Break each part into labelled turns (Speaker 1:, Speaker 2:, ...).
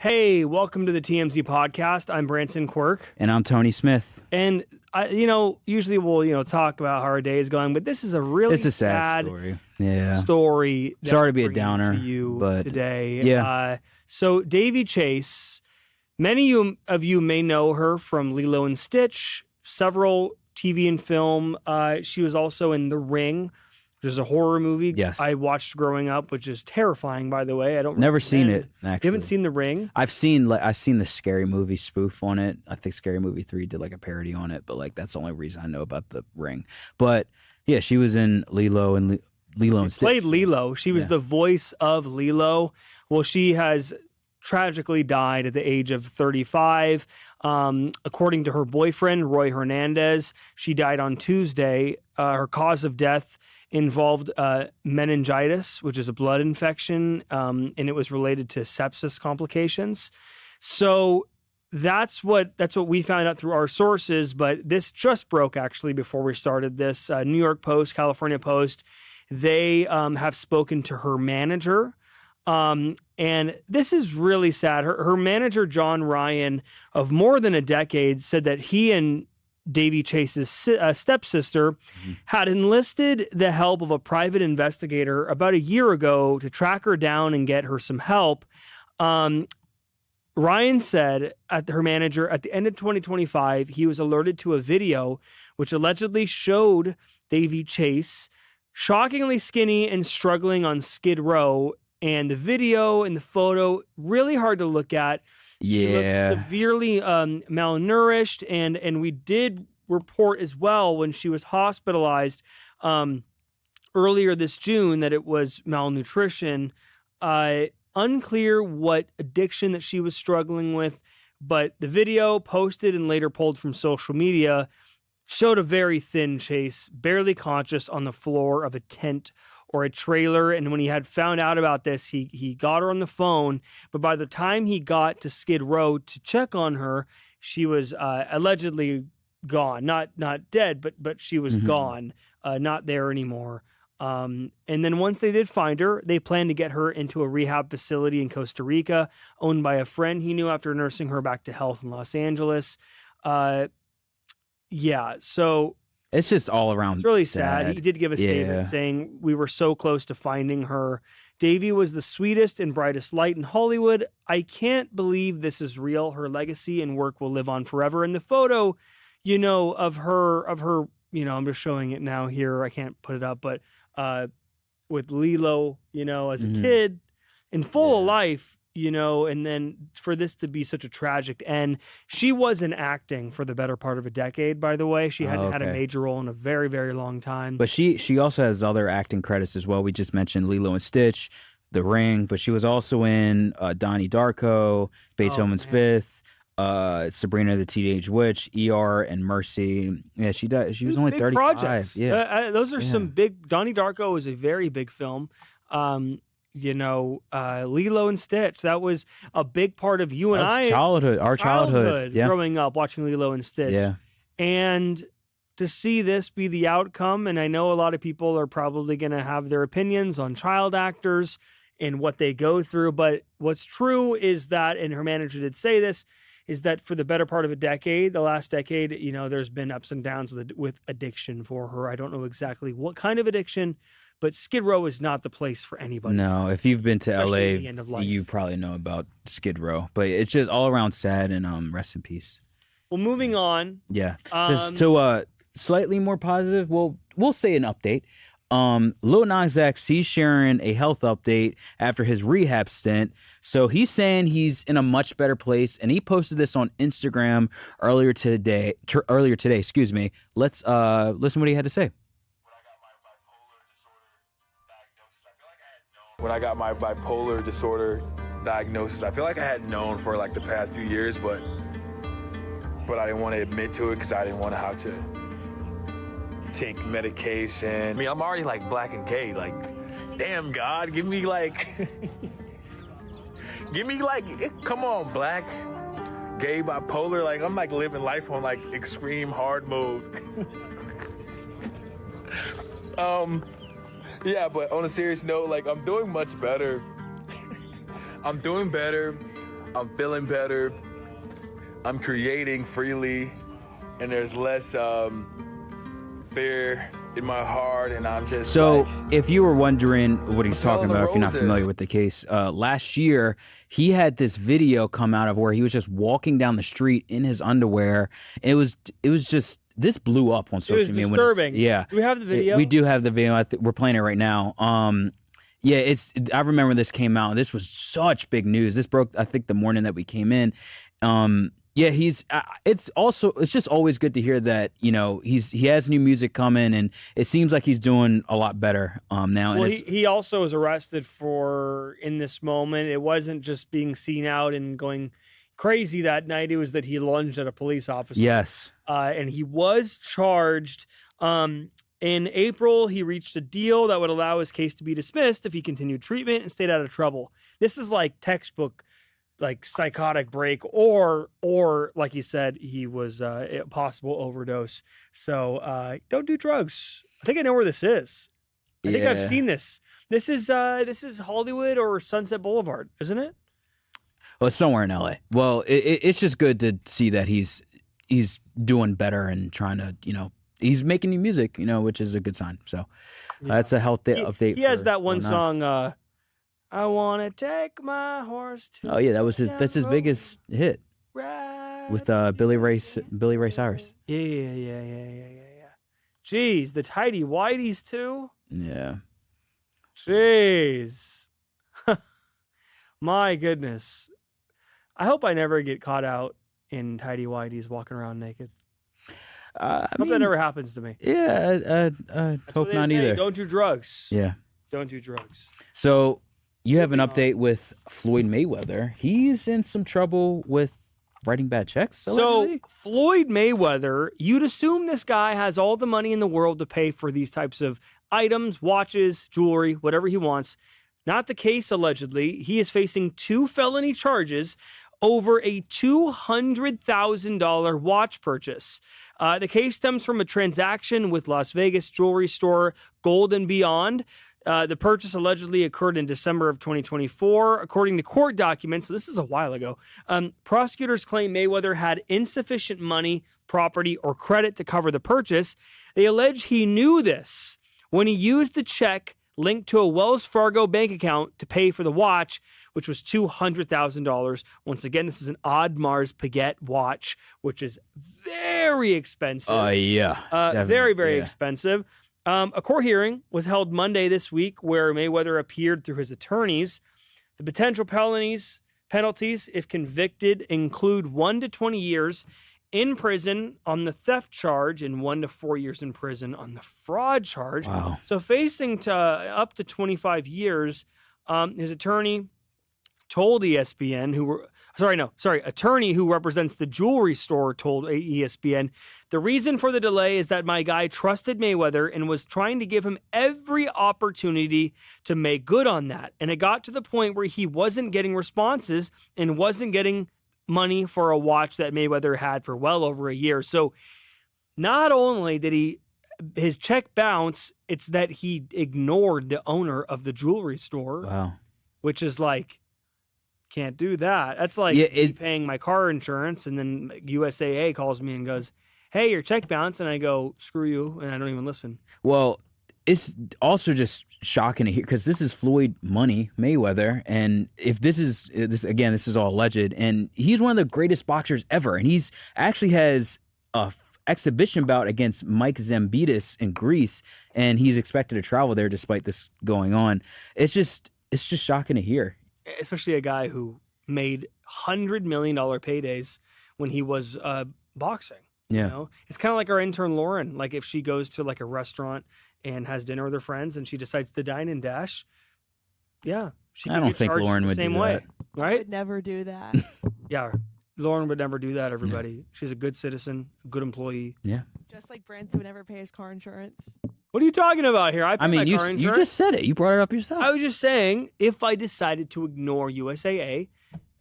Speaker 1: Hey, welcome to the TMZ podcast. I'm Branson Quirk.
Speaker 2: And I'm Tony Smith.
Speaker 1: And, usually we'll, talk about how our day is going, but this is a really
Speaker 2: sad story. Yeah.
Speaker 1: Story.
Speaker 2: Sorry to be a downer
Speaker 1: to you
Speaker 2: but
Speaker 1: today.
Speaker 2: Yeah.
Speaker 1: So Daveigh Chase, many of you may know her from Lilo and Stitch, several TV and film. She was also in The Ring, which is a horror movie I watched growing up, which is terrifying, by the way. I don't
Speaker 2: never seen it, actually.
Speaker 1: You haven't seen The Ring?
Speaker 2: I've seen the Scary Movie spoof on it. I think Scary Movie 3 did like a parody on it, but like that's the only reason I know about The Ring. But yeah, she was in Lilo and Lilo and Stitch.
Speaker 1: Played Lilo. She was the voice of Lilo. Well, she has tragically died at the age of 35. According to her boyfriend, Roy Hernandez, she died on Tuesday. Her cause of death involved meningitis, which is a blood infection, and it was related to sepsis complications. So that's what we found out through our sources, but this just broke actually before we started this. New York Post, California Post, they have spoken to her manager. And this is really sad. Her manager, John Ryan, of more than a decade, said that he and Daveigh Chase's stepsister had enlisted the help of a private investigator about a year ago to track her down and get her some help. Ryan said her manager, at the end of 2025, he was alerted to a video which allegedly showed Daveigh Chase shockingly skinny and struggling on Skid Row. And the video and the photo, really hard to look at. She looks severely malnourished, and we did report as well when she was hospitalized earlier this June that it was malnutrition. Unclear what addiction that she was struggling with, but the video posted and later pulled from social media showed a very thin Chase, barely conscious on the floor of a tent or a trailer. And when he had found out about this, he got her on the phone. But by the time he got to Skid Row to check on her, she was allegedly gone. Not dead, but she was gone, not there anymore. And then once they did find her, they planned to get her into a rehab facility in Costa Rica, owned by a friend he knew after nursing her back to health in Los Angeles. So
Speaker 2: it's just all around.
Speaker 1: It's really sad. He did give a statement saying, "We were so close to finding her. Daveigh was the sweetest and brightest light in Hollywood. I can't believe this is real. Her legacy and work will live on forever." And the photo, of her, I'm just showing it now here. I can't put it up, but with Lilo, as a kid in full of life, and then for this to be such a tragic end. She wasn't acting for the better part of a decade, by the way. She hadn't had a major role in a very, very long time.
Speaker 2: But she also has other acting credits as well. We just mentioned Lilo and Stitch, The Ring, but she was also in Donnie Darko, Beethoven's Fifth, Sabrina the Teenage Witch, ER, and Mercy. Yeah, she died. She was only 35.
Speaker 1: Projects.
Speaker 2: Yeah,
Speaker 1: those are some big. Donnie Darko was a very big film. Lilo and Stitch. That was a big part of you and I
Speaker 2: our childhood
Speaker 1: growing up watching Lilo and Stitch.
Speaker 2: Yeah.
Speaker 1: And to see this be the outcome, and I know a lot of people are probably going to have their opinions on child actors and what they go through, but what's true is that, and her manager did say this, is that for the better part of a decade, the last decade, there's been ups and downs with addiction for her. I don't know exactly what kind of addiction, but Skid Row is not the place for anybody.
Speaker 2: No, if you've been to LA, you probably know about Skid Row. But it's just all around sad, and rest in peace.
Speaker 1: Well, moving on.
Speaker 2: Yeah. Just to slightly more positive, we'll say an update. Lil Nas X, he's sharing a health update after his rehab stint. So he's saying he's in a much better place, and he posted this on Instagram earlier today. Let's listen what he had to say.
Speaker 3: When I got my bipolar disorder diagnosis, I feel like I had known for like the past few years, but I didn't want to admit to it because I didn't want to have to take medication. I mean, I'm already like black and gay. Like, damn, God, give me like, come on, black, gay, bipolar. Like, I'm like living life on like extreme hard mode. Yeah, but on a serious note, like, I'm doing much better. I'm doing better. I'm feeling better. I'm creating freely, and there's less fear in my heart, and I'm just
Speaker 2: So,
Speaker 3: like,
Speaker 2: if you were wondering what he's
Speaker 3: Smell
Speaker 2: talking
Speaker 3: the
Speaker 2: about, if you're not
Speaker 3: roses.
Speaker 2: familiar with the case, last year he had this video come out of where he was just walking down the street in his underwear. It was just this blew up on
Speaker 1: It
Speaker 2: social
Speaker 1: was
Speaker 2: media.
Speaker 1: disturbing.
Speaker 2: Yeah,
Speaker 1: Do we have the video?
Speaker 2: we do have the video. We're playing it right now. Yeah, I remember this came out. This was such big news. This broke, I think, the morning that we came in. Yeah, it's just always good to hear that, you know, he has new music coming, and it seems like he's doing a lot better now.
Speaker 1: Well,
Speaker 2: And
Speaker 1: he also was arrested for, in this moment, it wasn't just being seen out and going crazy that night. It was that he lunged at a police officer.
Speaker 2: yes,
Speaker 1: And he was charged. In April, he reached a deal that would allow his case to be dismissed if he continued treatment and stayed out of trouble. This is like textbook, like psychotic break, or like he said, he was a possible overdose. So don't do drugs. I think I know where this is. I think I've
Speaker 2: Yeah.
Speaker 1: seen this. This is Hollywood or Sunset Boulevard, isn't it?
Speaker 2: well, it's somewhere in LA. Well, it's just good to see that he's doing better and trying to, you know, he's making new music, you know, which is a good sign. So that's a health update.
Speaker 1: He has
Speaker 2: for
Speaker 1: that one
Speaker 2: Lil Nas.
Speaker 1: song. I wanna take my horse to.
Speaker 2: Oh yeah, that's his biggest hit with Billy Ray Cyrus.
Speaker 1: Yeah. Jeez, the tidy whities too.
Speaker 2: Yeah.
Speaker 1: Jeez. My goodness. I hope I never get caught out in tidy whities walking around naked.
Speaker 2: I
Speaker 1: Hope that never happens to me.
Speaker 2: Yeah,
Speaker 1: That's
Speaker 2: hope
Speaker 1: what they
Speaker 2: not
Speaker 1: say.
Speaker 2: either.
Speaker 1: Don't do drugs.
Speaker 2: Yeah.
Speaker 1: Don't do drugs.
Speaker 2: So you have an
Speaker 1: Moving on.
Speaker 2: update with Floyd Mayweather. He's in some trouble with writing bad checks.
Speaker 1: So
Speaker 2: allegedly?
Speaker 1: Floyd Mayweather, you'd assume this guy has all the money in the world to pay for these types of items, watches, jewelry, whatever he wants. Not the case, allegedly. He is facing 2 felony charges over a $200,000 watch purchase. The case stems from a transaction with Las Vegas jewelry store Gold and Beyond. The purchase allegedly occurred in December of 2024. According to court documents, so this is a while ago, prosecutors claim Mayweather had insufficient money, property, or credit to cover the purchase. They allege he knew this when he used the check linked to a Wells Fargo bank account to pay for the watch, which was $200,000. Once again, this is an Audemars Piguet watch, which is very expensive.
Speaker 2: Yeah.
Speaker 1: Very, very
Speaker 2: yeah.
Speaker 1: expensive. A court hearing was held Monday this week where Mayweather appeared through his attorneys. The potential penalties, if convicted, include 1 to 20 years in prison on the theft charge and 1 to 4 years in prison on the fraud charge.
Speaker 2: Wow.
Speaker 1: So facing up to 25 years, his attorney told ESPN, attorney who represents the jewelry store told ESPN, the reason for the delay is that my guy trusted Mayweather and was trying to give him every opportunity to make good on that. And it got to the point where he wasn't getting responses and wasn't getting money for a watch that Mayweather had for well over a year. So not only did his check bounce, it's that he ignored the owner of the jewelry store,
Speaker 2: Wow.
Speaker 1: which is like, can't do that. That's like me paying my car insurance, and then USAA calls me and goes, hey, your check bounced, and I go, screw you, and I don't even listen.
Speaker 2: Well, it's also just shocking to hear because this is Floyd Money Mayweather, and if this is all alleged, and he's one of the greatest boxers ever, and he's actually has a exhibition bout against Mike Zambitis in Greece, and he's expected to travel there despite this going on. It's just shocking to hear.
Speaker 1: Especially a guy who made $100 million paydays when he was boxing.
Speaker 2: Yeah.
Speaker 1: You know? It's kind of like our intern Lauren. Like if she goes to like a restaurant and has dinner with her friends and she decides to dine and dash, yeah, she
Speaker 2: I
Speaker 1: could
Speaker 2: don't
Speaker 1: get
Speaker 2: think
Speaker 1: charged
Speaker 2: Lauren
Speaker 1: the
Speaker 2: would
Speaker 1: same
Speaker 2: do
Speaker 1: way,
Speaker 2: that.
Speaker 1: right?
Speaker 4: Would never do that.
Speaker 1: Yeah, Lauren would never do that. Everybody, she's a good citizen, a good employee.
Speaker 2: Yeah.
Speaker 4: Just like Branson would never pay his car insurance.
Speaker 1: What are you talking about here? I pay my
Speaker 2: you
Speaker 1: car
Speaker 2: you
Speaker 1: insurance.
Speaker 2: just said it. You brought it up yourself.
Speaker 1: I was just saying, if I decided to ignore USAA,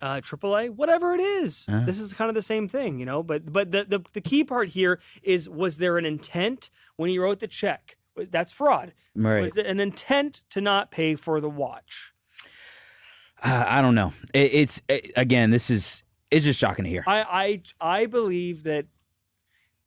Speaker 1: AAA, whatever it is, this is kind of the same thing, you know. But the key part here is: was there an intent when he wrote the check? That's fraud.
Speaker 2: Right.
Speaker 1: Was it an intent to not pay for the watch?
Speaker 2: I don't know. Again, it's just shocking to hear.
Speaker 1: I believe that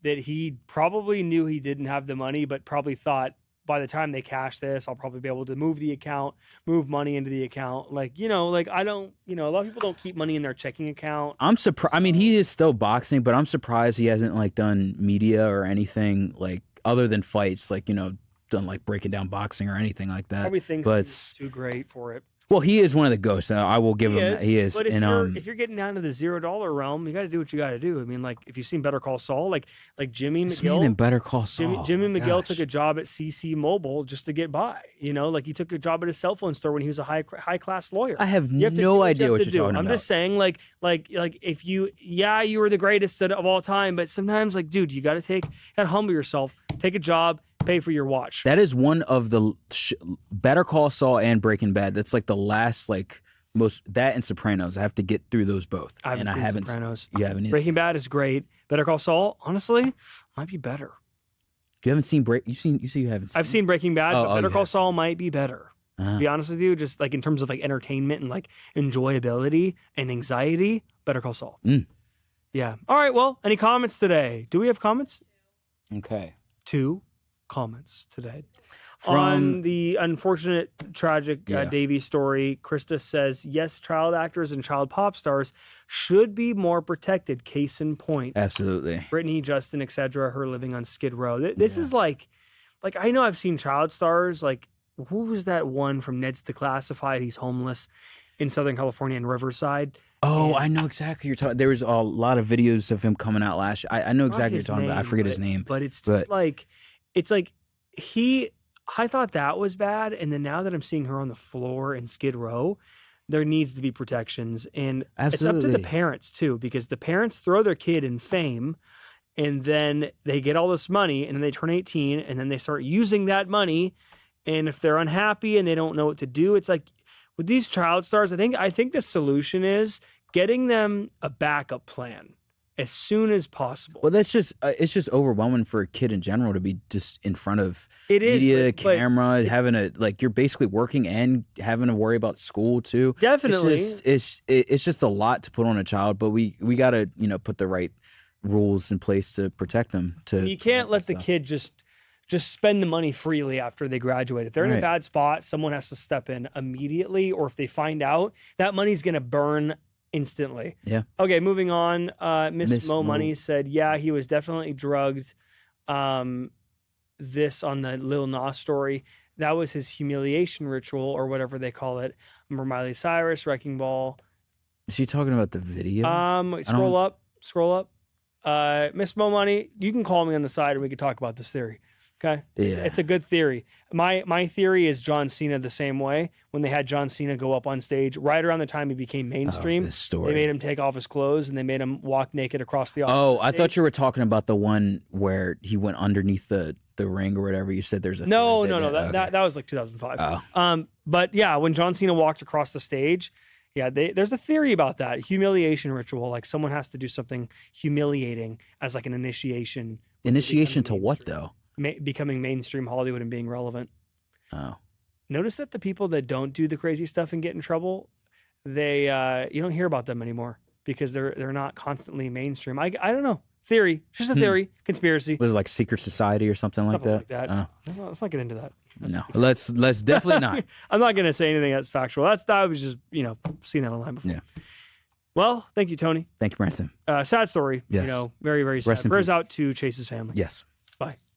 Speaker 1: he probably knew he didn't have the money, but probably thought by the time they cash this, I'll probably be able to move money into the account. Like, I don't, a lot of people don't keep money in their checking account.
Speaker 2: I'm surprised. I mean, he is still boxing, but I'm surprised he hasn't like done media or anything like other than fights, like, done like breaking down boxing or anything like that.
Speaker 1: Probably thinks
Speaker 2: but
Speaker 1: he's too great for it.
Speaker 2: Well, he is one of the ghosts. I will give him that. He is.
Speaker 1: But if you're getting down to the $0 realm, you got to do what you got to do. I mean, like if you've seen Better Call Saul, like Jimmy
Speaker 2: this
Speaker 1: McGill,
Speaker 2: man in Better Call Saul.
Speaker 1: Jimmy McGill
Speaker 2: Gosh.
Speaker 1: took a job at CC Mobile just to get by. Like he took a job at a cell phone store when he was a high class lawyer.
Speaker 2: I have
Speaker 1: You have to
Speaker 2: no
Speaker 1: do
Speaker 2: idea what
Speaker 1: you
Speaker 2: you're
Speaker 1: have to do.
Speaker 2: talking
Speaker 1: I'm
Speaker 2: about.
Speaker 1: just saying, like if you were the greatest of all time, but sometimes, like, dude, you got to humble yourself, take a job, pay for your watch.
Speaker 2: That is one of the Better Call Saul and Breaking Bad. That's like the last most that and Sopranos. I have to get through those both.
Speaker 1: I haven't seen Sopranos.
Speaker 2: You haven't either.
Speaker 1: Breaking Bad is great. Better Call Saul, honestly, might be better.
Speaker 2: You haven't seen you say you haven't seen
Speaker 1: I've seen Breaking Bad, but Better Call
Speaker 2: yes.
Speaker 1: Saul might be better. To be honest with you, just like in terms of like entertainment and like enjoyability and anxiety, Better Call Saul. Yeah. All right. Well, any comments today? Do we have comments?
Speaker 2: Okay.
Speaker 1: 2 comments today.
Speaker 2: From
Speaker 1: On the unfortunate, tragic Daveigh story, Krista says, yes, child actors and child pop stars should be more protected. Case in point.
Speaker 2: Absolutely.
Speaker 1: Brittany, Justin, etc. Her living on Skid Row. This is like I know I've seen child stars. Like, who was that one from Ned's Declassified? He's homeless in Southern California in Riverside.
Speaker 2: Oh, I know exactly what you're talking. There was a lot of videos of him coming out last year. I know exactly what you're talking about. I forget his name.
Speaker 1: But it's just I thought that was bad. And then now that I'm seeing her on the floor in Skid Row, there needs to be protections. And it's up to the parents too, because the parents throw their kid in fame and then they get all this money and then they turn 18 and then they start using that money. And if they're unhappy and they don't know what to do, it's like with these child stars, I think the solution is getting them a backup plan as soon as possible.
Speaker 2: Well, that's just it's just overwhelming for a kid in general to be just in front of
Speaker 1: media,
Speaker 2: camera, having you're basically working and having to worry about school too.
Speaker 1: Definitely,
Speaker 2: it's just a lot to put on a child, but we got to put the right rules in place to protect them. You
Speaker 1: can't let the kid just spend the money freely after they graduate. If they're in a bad spot, someone has to step in immediately, or if they find out, that money's going to burn instantly.
Speaker 2: Yeah.
Speaker 1: Okay, moving on. Miss Mo Money said, yeah, he was definitely drugged. This on the Lil Nas story. That was his humiliation ritual or whatever they call it. Remember Miley Cyrus, Wrecking Ball.
Speaker 2: Is she talking about the video?
Speaker 1: Scroll up. Miss Mo Money, you can call me on the side and we can talk about this theory. Okay.
Speaker 2: Yeah.
Speaker 1: It's a good theory. My theory is John Cena the same way. When they had John Cena go up on stage, right around the time he became mainstream,
Speaker 2: this story.
Speaker 1: they made him take off his clothes and they made him walk naked across the
Speaker 2: Oh, I thought you were talking about the one where he went underneath the ring or whatever. You said there's a
Speaker 1: No. That was like 2005.
Speaker 2: Oh.
Speaker 1: But yeah, when John Cena walked across the stage, there's a theory about that humiliation ritual. Like someone has to do something humiliating as like an initiation.
Speaker 2: Initiation to what though?
Speaker 1: Becoming mainstream Hollywood and being relevant.
Speaker 2: Oh.
Speaker 1: Notice that the people that don't do the crazy stuff and get in trouble, they you don't hear about them anymore because they're not constantly mainstream. I don't know. Theory. Just a theory. Conspiracy.
Speaker 2: Was it like secret society or something like that?
Speaker 1: Oh. Let's not get into that.
Speaker 2: No. Let's definitely not.
Speaker 1: I'm not going to say anything that's factual. I was just, seen that online before.
Speaker 2: Yeah.
Speaker 1: Well, thank you, Tony.
Speaker 2: Thank you, Branson.
Speaker 1: Sad story.
Speaker 2: Yes.
Speaker 1: Very, very sad.
Speaker 2: Rest in
Speaker 1: Prayers
Speaker 2: peace.
Speaker 1: out to Chase's family.
Speaker 2: Yes.
Speaker 1: Bye.